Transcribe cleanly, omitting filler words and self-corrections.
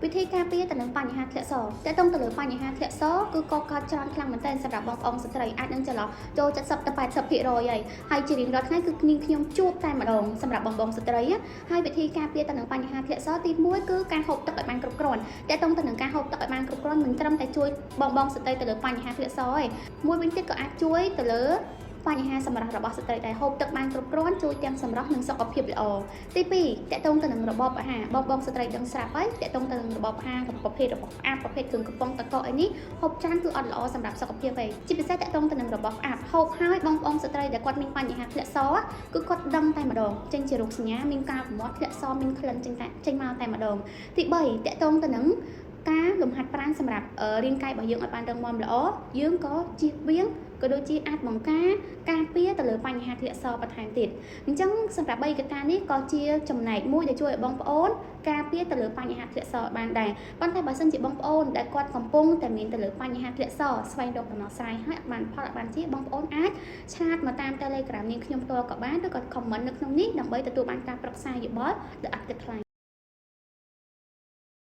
วิธีการពារទៅនឹងបញ្ហាធ្លាក់សតែតង់ទៅលើបញ្ហាធ្លាក់សគឺក៏កើតច្រើនខ្លាំងមែនទែនសម្រាប់បងប្អូនស្ត្រីអាចនឹងចន្លោះចូល70ទៅ80%ហើយជារៀងរាល់ថ្ងៃគឺខ្ញុំជួបតែម្ដងសម្រាប់បងប្អូនស្ត្រីហើយវិធីការពារទៅនឹងបញ្ហាធ្លាក់សទី1គឺការហូបទឹកឲ្យបានគ្រប់គ្រាន់តែតង់ទៅនឹងការហូបទឹកឲ្យបានគ្រប់គ្រាន់មិនត្រឹមតែជួយបងប្អូនស្ត្រីទៅលើបញ្ហាធ្លាក់សទេមួយវិញទៀតក៏អាចជួយទៅលើបញ្ហាសម្រាប់របស់ស្ត្រីដែលហូបទឹកបានគ្រប់គ្រាន់ជួយទាំងសម្រស់និងសុខភាពល្អទី2តកតងទៅនឹងរបបអាហារបងស្ត្រីដឹងស្រាប់ហើយតកតងទៅនឹងរបបអាហារប្រភេទរបស់ផ្អាប់ប្រភេទគ្រឿងកំប៉ុងតកអីនេះហូបច្រើនគឺអត់ល្អសម្រាប់សុខភាពទេជាពិសេសតកតងទៅនឹងរបបផ្អាប់ហូបហើយបងប្អូនស្ត្រីដែលគាត់មានបញ្ហាធ្លាក់សគឺគាត់ដឹងតែម្ដងចេញជារោគសញ្ញាមានការប្រមាត់ធ្លាក់សមានក្លិនចេញមកតែម្ដងទី3តកតងទៅនឹងការលំហាត់ប្រាណសម្រាប់រាងកាយរបស់យើងឲ្យបានរឹងមាំល្អយើងក៏ជៀសវាងក៏ដូចជាអាចបង្ការពារទៅលើបញ្ហាធ្លាក់សបន្ថែមទៀតអញ្ចឹងសម្រាប់3កត្តានេះក៏ជាចំណែកមួយដែលជួយឲ្យបងប្អូនការពារទៅលើបញ្ហាធ្លាក់សបានដែរប៉ុន្តែបើសិនជាបងប្អូនដែលគាត់កំពុងតែមានទៅលើបញ្ហាធ្លាក់សស្វែងរកដំណោះស្រាយហើយអត់បានផលអត់បានជាបងប្អូនអាចឆាតមកតាម Telegram នាងខ្ញុំផ្ទាល់ក៏បានឬក៏ comment នៅក្នុងនេះដើម្បីទទួលបានការប្រឹក្សាយោបល់ដែលអត់គិតថ្លៃ